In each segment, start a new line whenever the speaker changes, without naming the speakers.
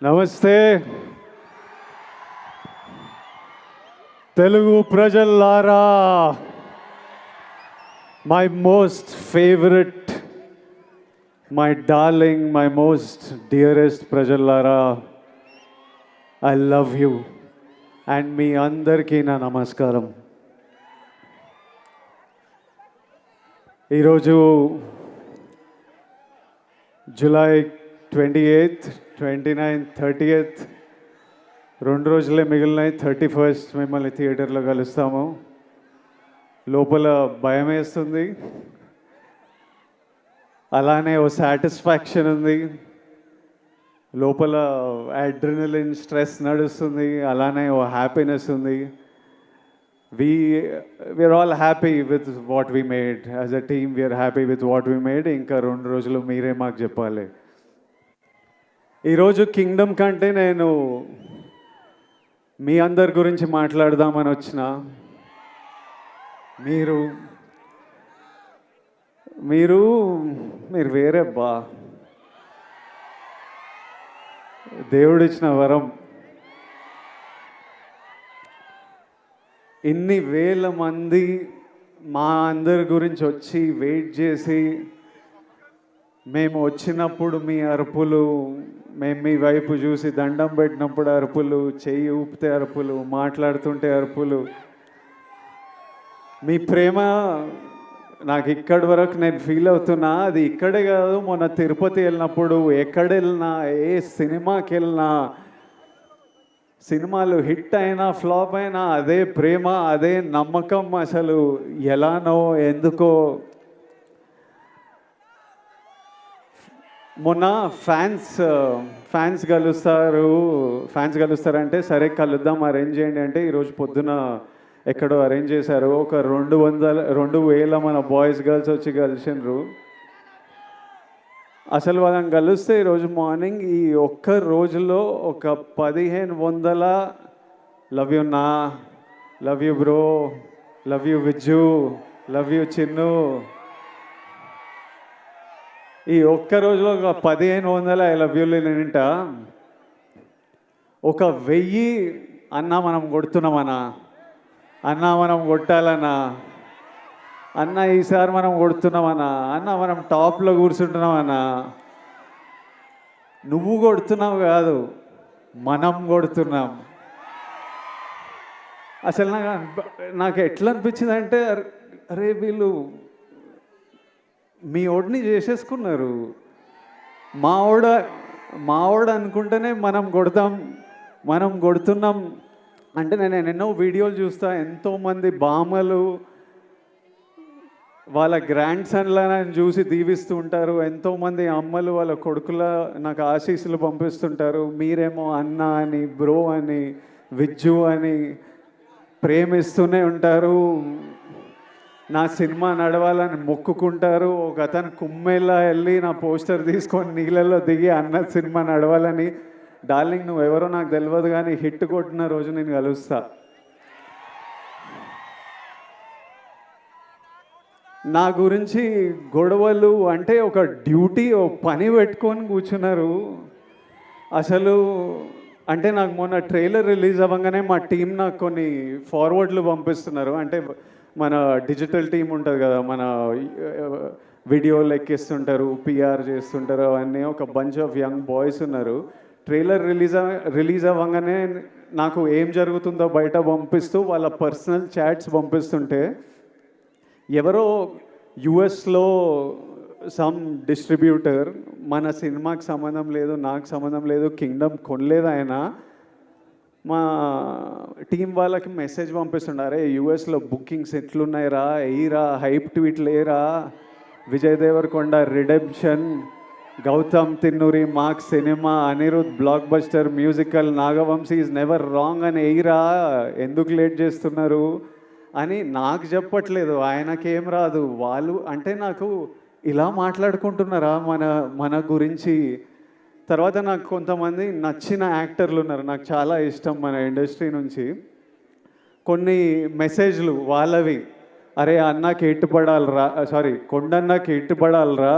నమస్తే తెలుగు ప్రజల్లారా, my most favourite, my darling, my most dearest ప్రజల్లారా, ఐ లవ్ యూ అండ్ మీ అందరికీ నా నమస్కారం. ఈరోజు జూలై 28th, 29th, 30th 2 రోజులే మిగిలినాయి. 31st మిమ్మల్ని థియేటర్లో కలుస్తాము. లోపల భయం వేస్తుంది, అలానే ఓ సాటిస్ఫాక్షన్ ఉంది. లోపల అడ్రినలిన్ స్ట్రెస్ నడుస్తుంది, అలానే ఓ హ్యాపీనెస్ ఉంది. we're all happy with what we made. As a team we are happy with what we made. ఇంకా 2 రోజులు మీరే మాకు చెప్పాలి. ఈరోజు కింగ్డమ్ కంటే నేను మీ అందరి గురించి మాట్లాడదామని వచ్చిన. మీరు మీరు మీరు వేరే బా, దేవుడిచ్చిన వరం. ఇన్ని వేల మంది మా అందరి గురించి వచ్చి వెయిట్ చేసి, మేము వచ్చినప్పుడు మీ అరుపులు, మేము మీ వైపు చూసి దండం పెట్టినప్పుడు అరుపులు, చెయ్యి ఊపితే అరుపులు, మాట్లాడుతుంటే అరుపులు, మీ ప్రేమ నాకు ఇక్కడి వరకు నేను ఫీల్ అవుతున్నా. అది ఇక్కడే కాదు, మొన్న తిరుపతి వెళ్ళినప్పుడు, ఎక్కడ వెళ్ళినా, ఏ సినిమాకి వెళ్ళినా, సినిమాలు హిట్ అయినా ఫ్లాప్ అయినా అదే ప్రేమ, అదే నమ్మకం. అసలు ఎలానో ఎందుకో. మొన్న ఫ్యాన్స్ కలుస్తారంటే సరే కలుద్దాం, అరేంజ్ చేయండి అంటే ఈరోజు పొద్దున ఎక్కడో అరేంజ్ చేశారు. ఒక 2,000 మన బాయ్స్ గర్ల్స్ వచ్చి కలిసినారు. అసలు వాళ్ళని కలిస్తే ఈరోజు మార్నింగ్ ఈ ఒక్క రోజులో ఒక 1,500 లవ్ యూ నా, love you bro, love you Vijju, love you Chinnu, ఈ ఒక్క రోజులో ఒక 1,500 ఐ లవ్ యూలు నింట. ఒక 1000 అన్నా మనం కొడుతున్నామన్నా, అన్నా మనం కొట్టాలన్నా, అన్న ఈసారి మనం కొడుతున్నామన్నా, అన్న మనం టాప్లో కూర్చుంటున్నామన్నా. నువ్వు కొడుతున్నావు కాదు, మనం కొడుతున్నాం. అసలు నాకు ఎట్లా అనిపించింది అంటే, అరే వీళ్ళు మీ ఓడిని చేసేసుకున్నారు. మావాడు అనుకుంటేనే మనం కొడుతున్నాం అంటే. నేను ఎన్నో వీడియోలు చూస్తా, ఎంతోమంది బామ్మలు వాళ్ళ గ్రాండ్ సన్లను చూసి దీవిస్తూ ఉంటారు. ఎంతోమంది అమ్మలు వాళ్ళ కొడుకుల నాకు ఆశీస్సులు పంపిస్తుంటారు. మీరేమో అన్న అని, బ్రో అని, విజ్జు అని ప్రేమిస్తూనే ఉంటారు. నా సినిమా నడవాలని మొక్కుకుంటారు. ఒక అతను కుమ్మేలా వెళ్ళి నా పోస్టర్ తీసుకొని నీళ్ళల్లో దిగి అన్న సినిమా నడవాలని. డార్లింగ్ నువ్వెవరో నాకు తెలియదు, కానీ హిట్ కొట్టిన రోజు నేను కలుస్తా. నా గురించి గొడవలు అంటే ఒక డ్యూటీ, ఓ పని పెట్టుకొని కూర్చున్నారు. అసలు అంటే నాకు మొన్న ట్రైలర్ రిలీజ్ అవ్వగానే మా టీం నాకు కొన్ని ఫార్వర్డ్లు పంపిస్తున్నారు. అంటే మన డిజిటల్ టీం ఉంటుంది కదా, మన వీడియోలు ఎక్కిస్తుంటారు, పిఆర్ చేస్తుంటారు, అవన్నీ ఒక బంచ్ ఆఫ్ యంగ్ బాయ్స్ ఉన్నారు. ట్రైలర్ రిలీజ్ అవ్వగానే నాకు ఏం జరుగుతుందో బయట పంపిస్తూ వాళ్ళ పర్సనల్ చాట్స్ పంపిస్తుంటే, ఎవరో యుఎస్లో సమ్ డిస్ట్రిబ్యూటర్, మన సినిమాకి సంబంధం లేదు, నాకు సంబంధం లేదు, కింగ్డమ్ కొనలేదు ఆయన, మా టీం వాళ్ళకి మెసేజ్ పంపిస్తుండారే, యుఎస్లో బుకింగ్స్ ఎట్లున్నాయిరా, ఎయిరా, హైప్ ట్వీట్లు ఏరా, Vijay Devarakonda redemption, Gautam Tinnanuri mark cinema, Anirudh blockbuster musical, Nagavamsi is never wrong అని ఎయిరా, ఎందుకు లేట్ చేస్తున్నారు అని నాకు చెప్పట్లేదు. ఆయనకేం రాదు. వాళ్ళు అంటే నాకు ఇలా మాట్లాడుకుంటున్నారా మన గురించి. తర్వాత నాకు కొంతమంది నచ్చిన యాక్టర్లు ఉన్నారు, నాకు చాలా ఇష్టం మన ఇండస్ట్రీ నుంచి. కొన్ని మెసేజ్లు వాళ్ళవి, అరే అన్నకి ఎట్టుపడాలరా, సారీ కొండన్నకి ఎట్టుపడాలరా,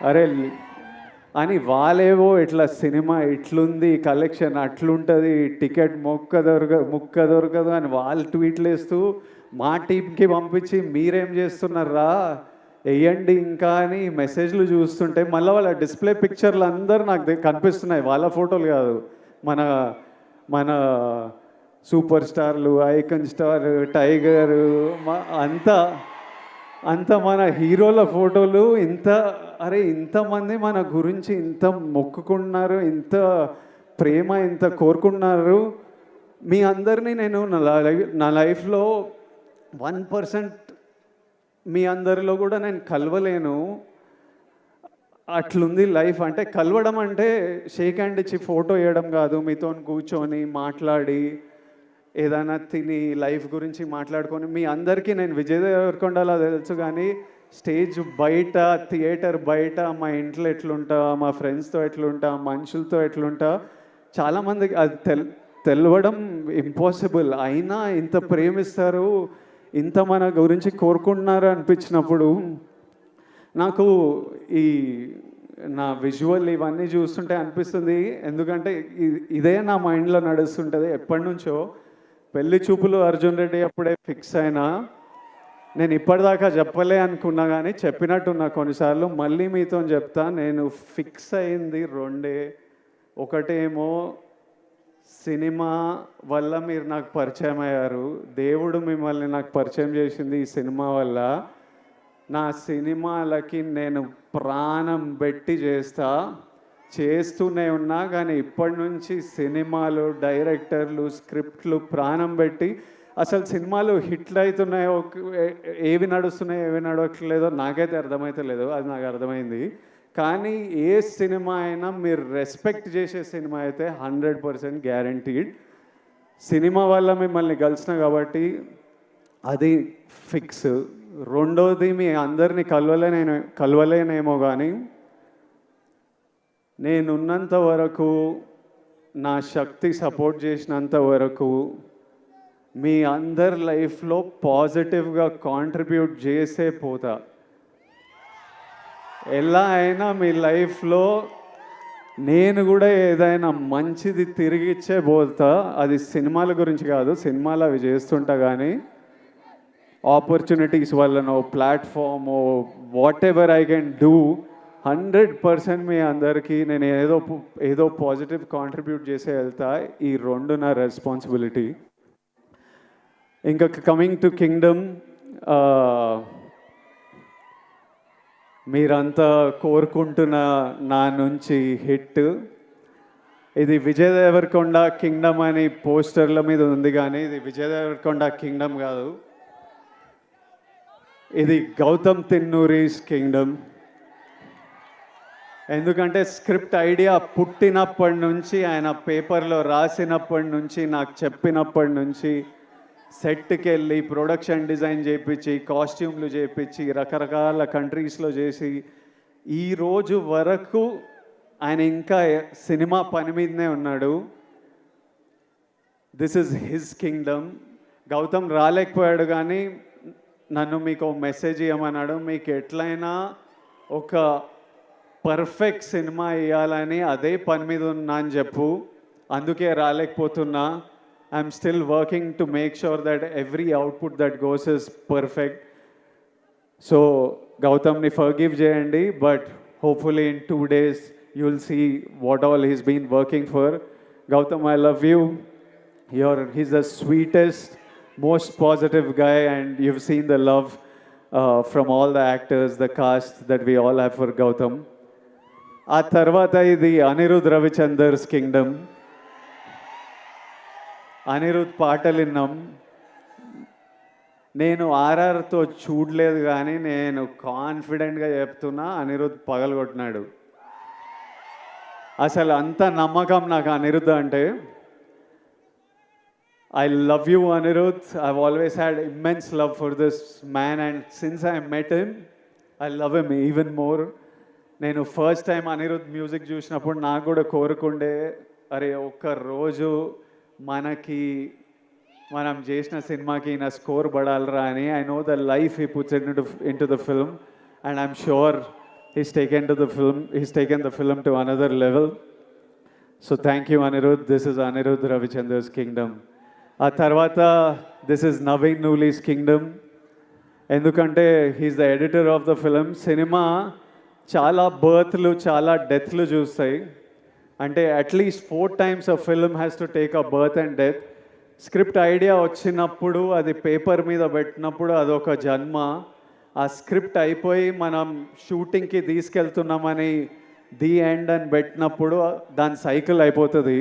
అరే అని వాళ్ళేవో ఇట్లా సినిమా ఇట్లుంది, కలెక్షన్ అట్లుంటుంది, టికెట్ ముక్క దొరకదు అని వాళ్ళు ట్వీట్లు వేస్తూ మా టీంకి పంపించి మీరేం చేస్తున్నారా వేయండి ఇంకా అని మెసేజ్లు చూస్తుంటే మళ్ళీ వాళ్ళ డిస్ప్లే పిక్చర్లు అందరూ నాకు కనిపిస్తున్నాయి. వాళ్ళ ఫోటోలు కాదు, మన మన సూపర్ స్టార్లు, ఐకన్ స్టార్, టైగర్, అంత మన హీరోల ఫోటోలు. ఇంతమంది మన గురించి ఇంత మొక్కుకున్నారు, ఇంత ప్రేమ ఇంత కోరుకున్నారు. మీ అందరినీ నేను నా లైఫ్లో 1% మీ అందరిలో కూడా నేను కలవలేను. అట్లుంది లైఫ్. అంటే కలవడం అంటే షేక్ హ్యాండ్ ఇచ్చి ఫోటో వేయడం కాదు, మీతో కూర్చొని మాట్లాడి ఏదైనా తిని లైఫ్ గురించి మాట్లాడుకొని. మీ అందరికీ నేను విజయ్ దేవరకొండలా తెలుసు, కానీ స్టేజ్ బయట, థియేటర్ బయట, మా ఇంట్లో ఎట్లుంటా, మా ఫ్రెండ్స్తో ఎట్లుంటా, మనుషులతో ఎట్లుంటా, చాలామందికి అది తెలవడం ఇంపాసిబుల్. అయినా ఇంత ప్రేమిస్తారు, ఇంత మన గురించి కోరుకుంటున్నారు అనిపించినప్పుడు నాకు ఈ నా విజువల్ ఇవన్నీ చూస్తుంటే అనిపిస్తుంది. ఎందుకంటే ఇదే నా మైండ్లో నడుస్తుంటుంది ఎప్పటి నుంచో. పెళ్లి చూపులు అర్జున్ రెడ్డి అప్పుడే ఫిక్స్ అయినా, నేను ఇప్పటిదాకా చెప్పలే అనుకున్నా, కానీ చెప్పినట్టున్నా కొన్నిసార్లు. మళ్ళీ మీతో చెప్తా, నేను ఫిక్స్ అయింది రెండే. ఒకటేమో సినిమా వల్ల మీరు నాకు పరిచయం అయ్యారు, దేవుడు మిమ్మల్ని నాకు పరిచయం చేసింది ఈ సినిమా వల్ల. నా సినిమాలకి నేను ప్రాణం పెట్టి చేస్తూనే ఉన్నా, కానీ ఇప్పటి నుంచి సినిమాలు, డైరెక్టర్లు, స్క్రిప్ట్లు ప్రాణం పెట్టి, అసలు సినిమాలు హిట్లు అవుతున్నాయో, ఏవి నడుస్తున్నాయో ఏవి నడవట్లేదో నాకైతే అర్థమైతే లేదు, అది నాకు అర్థమైంది. కానీ ఏ సినిమా అయినా మీరు రెస్పెక్ట్ చేసే సినిమా అయితే 100% గ్యారంటీడ్. సినిమా వల్ల మిమ్మల్ని కలిసిన కాబట్టి అది ఫిక్స్. రెండోది, మీ అందరినీ కలవలేనేమో, కానీ నేనున్నంత వరకు, నా శక్తి సపోర్ట్ చేసినంత వరకు మీ అందరి లైఫ్లో పాజిటివ్గా కాంట్రిబ్యూట్ చేసే పోతా. ఎలా అయినా మీ లైఫ్లో నేను కూడా ఏదైనా మంచిది తిరిగిచ్చే పోతా. అది సినిమాల గురించి కాదు, సినిమాలు అవి చేస్తుంటా, కానీ ఆపర్చునిటీస్ వల్లనో, ప్లాట్ఫామో, whatever I can do, 100% మీ అందరికీ నేను ఏదో పాజిటివ్ కాంట్రిబ్యూట్ చేసే వెళ్తా. ఈ రెండు నా రెస్పాన్సిబిలిటీ. ఇంకా కమింగ్ టు కింగ్డమ్, మీరంతా కోరుకుంటున్న నా నుంచి హిట్. ఇది విజయ్ దేవరకొండ కింగ్డమ్ అని పోస్టర్ల మీద ఉంది, కానీ ఇది విజయ్ దేవరకొండ కింగ్డమ్ కాదు, ఇది గౌతమ్ తిన్నూరీస్ కింగ్డమ్. ఎందుకంటే స్క్రిప్ట్ ఐడియా పుట్టినప్పటి నుంచి, ఆయన పేపర్లో రాసినప్పటి నుంచి, నాకు చెప్పినప్పటి నుంచి, సెట్కి వెళ్ళి ప్రొడక్షన్ డిజైన్ చేయించి, కాస్ట్యూమ్లు చేయించి, రకరకాల కంట్రీస్లో చేసి, ఈరోజు వరకు ఆయన ఇంకా సినిమా పని మీదనే ఉన్నాడు. This is his Kingdom. Gautam రాలేకపోయాడు, కానీ నన్ను మీకు మెసేజ్ ఇవ్వమన్నాడు. మీకు ఎట్లయినా ఒక పర్ఫెక్ట్ సినిమా ఇవ్వాలని అదే పని మీద ఉన్నా అని చెప్పు, అందుకే రాలేకపోతున్నా. I'm still working to make sure that every output that goes is perfect. So, Gautamni forgive jayandi, but hopefully in 2 days you'll see what all he's been working for. Gautam, I love you. He's the sweetest, most positive guy, and you've seen the love from all the actors, the cast that we all have for Gautam. ఆ తర్వాత ఇది Anirudh రవిచందర్స్ Kingdom. Anirudh పాటలు విన్నాం. నేను ఆర్ఆర్తో చూడలేదు, కానీ నేను కాన్ఫిడెంట్గా చెప్తున్నా, అనిరుద్ పగలగొట్టినాడు. అసలు అంత నమ్మకం నాకు అనిరుద్ అంటే. I love you, Anirudh. I've always had immense love for this man, and since I met him, I love him even more. నేను ఫస్ట్ టైం అనిరుద్ మ్యూజిక్ చూసినప్పుడు నాకు కూడా కోరుకుండే, అరే ఒక్క రోజు మనం చేసిన సినిమాకి నా స్కోర్ పడాలరా అని. I know the life he puts into the film, and I'm sure he's taken the film to another level. So thank you, Anirudh. This is Anirudh Ravichandra's Kingdom. ఆ తర్వాత this is Naveen Nooli's Kingdom. ఎందుకంటే he's the editor of the film. Cinema చాలా బర్త్లు చాలా డెత్లు చూస్తాయి. అంటే at least 4 times a film has to take a birth and death. Script idea వచ్చినప్పుడు అది paper మీద పెట్టినప్పుడు అదొక జన్మ. ఆ స్క్రిప్ట్ అయిపోయి మనం షూటింగ్కి తీసుకెళ్తున్నామని ది ఎండ్ అని పెట్టినప్పుడు దాని సైకిల్ అయిపోతుంది.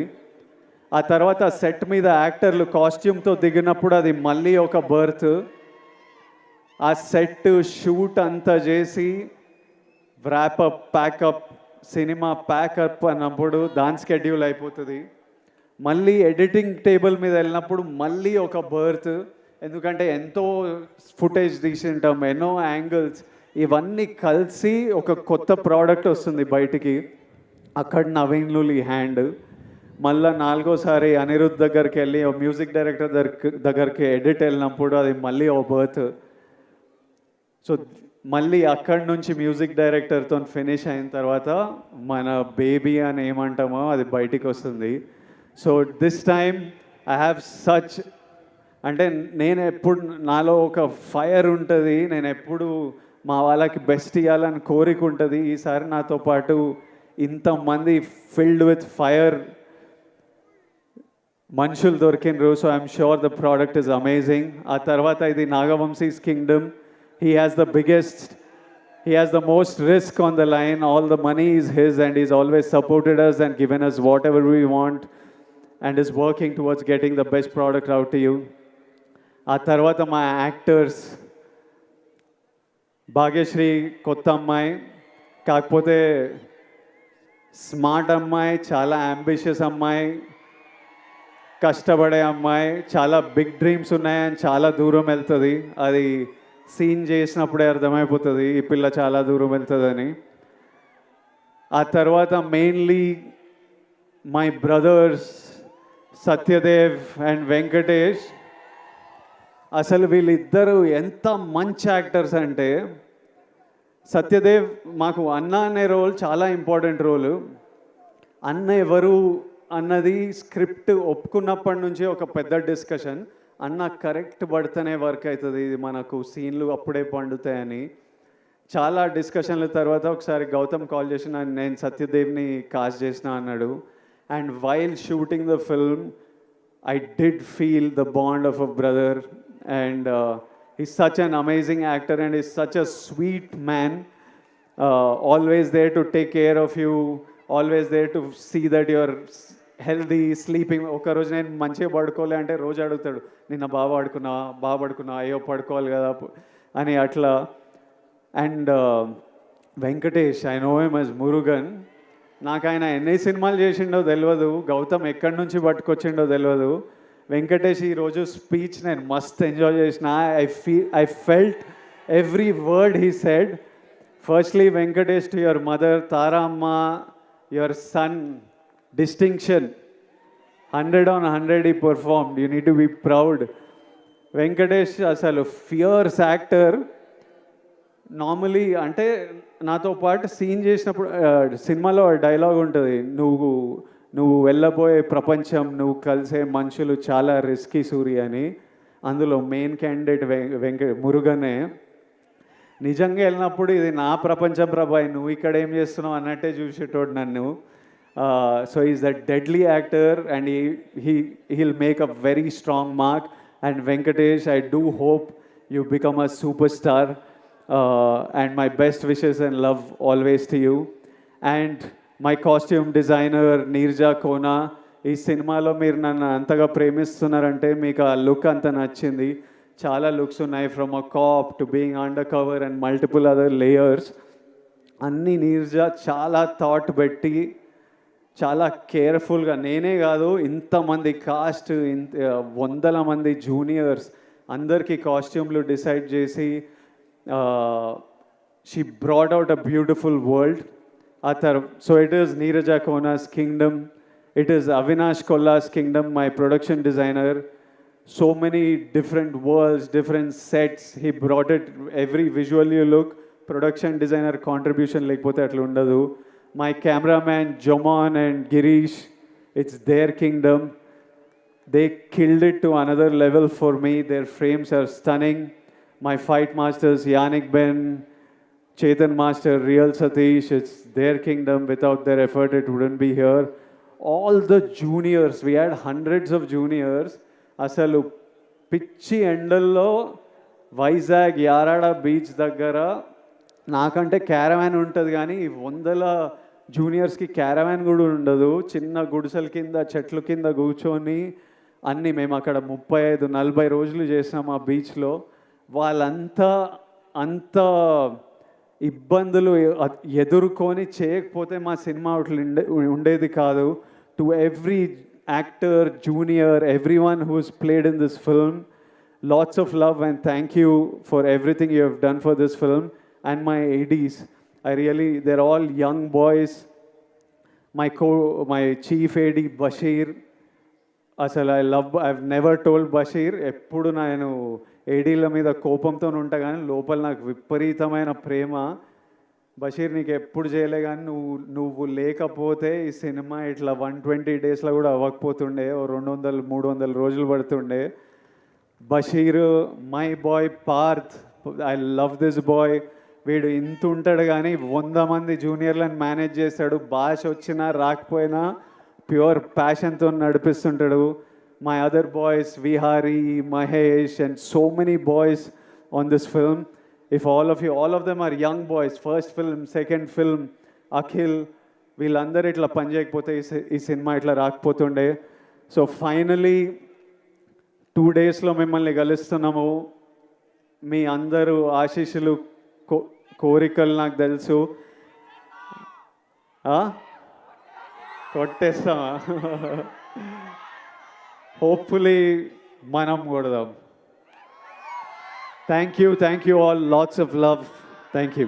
ఆ తర్వాత సెట్ మీద యాక్టర్లు కాస్ట్యూమ్తో దిగినప్పుడు అది మళ్ళీ ఒక బర్త్. ఆ సెట్ షూట్ అంతా చేసి వ్రాపప్ ప్యాకప్ సినిమా ప్యాకప్ అన్నప్పుడు దాని స్కెడ్యూల్ అయిపోతుంది. మళ్ళీ ఎడిటింగ్ టేబుల్ మీద వెళ్ళినప్పుడు మళ్ళీ ఒక బర్త్. ఎందుకంటే ఎంతో ఫుటేజ్ తీసింటాం, ఎన్నో యాంగిల్స్, ఇవన్నీ కలిసి ఒక కొత్త ప్రోడక్ట్ వస్తుంది బయటికి. అక్కడ నవీన్ లూలి హ్యాండ్. మళ్ళీ 4వసారి అనిరుద్ధ్ దగ్గరికి వెళ్ళి మ్యూజిక్ డైరెక్టర్ దగ్గరికి ఎడిట్ వెళ్ళినప్పుడు అది మళ్ళీ ఓ బర్త్. సో మళ్ళీ అక్కడి నుంచి మ్యూజిక్ డైరెక్టర్తో ఫినిష్ అయిన తర్వాత మన బేబీ అని ఏమంటామో అది బయటికి వస్తుంది. So this time I have such, అంటే నేను ఎప్పుడు నాలో ఒక ఫైర్ ఉంటుంది, నేను ఎప్పుడు మా వాళ్ళకి బెస్ట్ ఇవ్వాలని కోరిక ఉంటుంది. ఈసారి నాతో పాటు ఇంతమంది ఫిల్డ్ విత్ ఫైర్ మనుషులు దొరికినరు. So I'm sure the product is amazing. ఆ తర్వాత ఇది Nagavamsi's Kingdom. He has the most risk on the line. All the money is his and he's always supported us and given us whatever we want and is working towards getting the best product out to you. ఆ తర్వాత మా actors, Bhagyashree కొత్త అమ్మాయి, కాకపోతే smart అమ్మాయి, చాలా ambitious అమ్మాయి, కష్టపడే అమ్మాయి, చాలా బిగ్ డ్రీమ్స్ ఉన్నాయని చాలా దూరం వెళ్తుంది. అది సీన్ చేసినప్పుడే అర్థమైపోతుంది ఈ పిల్ల చాలా దూరం వెళ్తుందని. ఆ తర్వాత mainly my brothers Satyadev and Venkatesh. అసలు వీళ్ళిద్దరూ ఎంత మంచి యాక్టర్స్ అంటే, సత్యదేవ్ మాకు అన్న అనే రోల్ చాలా ఇంపార్టెంట్ రోలు. అన్న ఎవరు అన్నది స్క్రిప్ట్ ఒప్పుకున్నప్పటి నుంచి ఒక పెద్ద డిస్కషన్. అన్న కరెక్ట్ పడితేనే వర్క్ అవుతుంది, ఇది మనకు సీన్లు అప్పుడే పండుతాయని చాలా డిస్కషన్ల తర్వాత ఒకసారి గౌతమ్ కాల్ చేసిన, నేను సత్యదేవ్ని కాస్ట్ చేసిన అన్నాడు. And while shooting the film I did feel the bond of a brother. And is such an amazing actor and is such a sweet man. Always there to take care of you, always there to see that your healthy sleeping. ఒకరోజు నేను మంచిగా పడుకోలే అంటే రోజు అడుగుతాడు, నిన్న బాగా పడుకున్నా, అయ్యో పడుకోవాలి కదా అని అట్లా. And Venkatesh, I know him as Murugan. నాకు ఆయన ఎన్ని సినిమాలు చేసిండో తెలియదు, గౌతమ్ ఎక్కడి నుంచి పట్టుకొచ్చిండో తెలియదు. వెంకటేష్ ఈరోజు స్పీచ్ నేను మస్త్ ఎంజాయ్ చేసిన. I felt every word he said. Firstly Venkatesh, to your mother Tara అమ్మ, your son distinction 100 on 100 he performed. You need to be proud. Venkatesh అసలు ఫియర్స్ యాక్టర్. నార్మలీ అంటే నాతో పాటు సీన్ చేసినప్పుడు సినిమాలో డైలాగ్ ఉంటుంది, నువ్వు వెళ్ళబోయే ప్రపంచం, నువ్వు కలిసే మనుషులు చాలా రిస్కీ సూరి అని. అందులో మెయిన్ క్యాండిడేట్ మురుగనే. నిజంగా వెళ్ళినప్పుడు ఇది నా ప్రపంచం ప్రభాయ్, నువ్వు ఇక్కడ ఏం చేస్తున్నావు అన్నట్టే చూసేటోడు నన్ను. So he's a deadly actor and he'll make a very strong mark. And Venkatesh, I do hope you become a superstar. And my best wishes and love always to you. And my costume designer Neerja Kona, ఈ సినిమాలో మీరు నన్ను అంతగా ప్రేమిస్తున్నారంటే మీకు ఆ look అంత నచ్చింది. చాలా లుక్స్ ఉన్నాయి, from a cap to being under cover and multiple other layers. అన్నీ నీర్జా చాలా థాట్ పెట్టి చాలా కేర్ఫుల్గా, నేనే కాదు ఇంతమంది కాస్ట్, వందల మంది జూనియర్స్ అందరికీ కాస్ట్యూమ్లు డిసైడ్ చేసి she brought out a beautiful world. So it is Neeraja Kona's Kingdom, it is Avinash Kolla's Kingdom, my production designer. So many different worlds, different sets. He brought it, every visual you look, production designer contribution లేకపోతే అట్లా ఉండదు. My cameraman Jomon and Girish, it's their Kingdom. They killed it to another level for me. Their frames are stunning. My fight masters, Yannick Ben, Chetan Master, Real Satish, it's their kingdom. Without their effort, it wouldn't be here. All the juniors, we had hundreds of juniors. అసలు పిచ్చి ఎండల్లో Vizag Yarada beach దగ్గర నాకంటే caravan ఉంటుంది కానీ వందల జూనియర్స్కి caravan కూడా ఉండదు. చిన్న గుడిసెల కింద చెట్ల కింద కూర్చొని అన్నీ మేము అక్కడ 35-40 రోజులు చేసినాం ఆ బీచ్లో. వాళ్ళంతా అంత ఇబ్బందులు ఎదుర్కొని చేయకపోతే మా సినిమా అట్లా ఉండేది కాదు. To every actor, junior, every one who's played in this film, lots of love and thank you for everything you have done for this film. And my ADs, they're all young boys. My chief AD Bashir, అసలు I've never told Bashir, ఎప్పుడు నేను ఏడీల మీద కోపంతో ఉంటా కానీ లోపల నాకు విపరీతమైన ప్రేమ. బషీర్ నీకు ఎప్పుడు చేయలే కానీ నువ్వు లేకపోతే ఈ సినిమా ఇట్లా 120 డేస్లో కూడా అవ్వకపోతుండే, 200-300 రోజులు పడుతుండే. Basheer, my boy Parth, I love this boy. వీడు ఇంత ఉంటాడు కానీ 100 మంది జూనియర్లను మేనేజ్ చేస్తాడు. భాష వచ్చినా రాకపోయినా ప్యూర్ ప్యాషన్తో నడిపిస్తుంటాడు. My other boys, Vihari, Mahesh and so many boys on this film. If all of them are young boys, first film, second film, Akhil, వీళ్ళందరూ ఇట్లా పని చేయకపోతే ఈ సినిమా ఇట్లా రాకపోతుండే. సో ఫైనలీ 2 డేస్లో మిమ్మల్ని కలుస్తున్నాము. మీ అందరూ ఆశీస్సులు, కోరికలు నాకు తెలుసు. కొట్టేస్తామా? హోప్ఫుల్లీ మనం కొడదాం. Thank you all, lots of love. Thank you.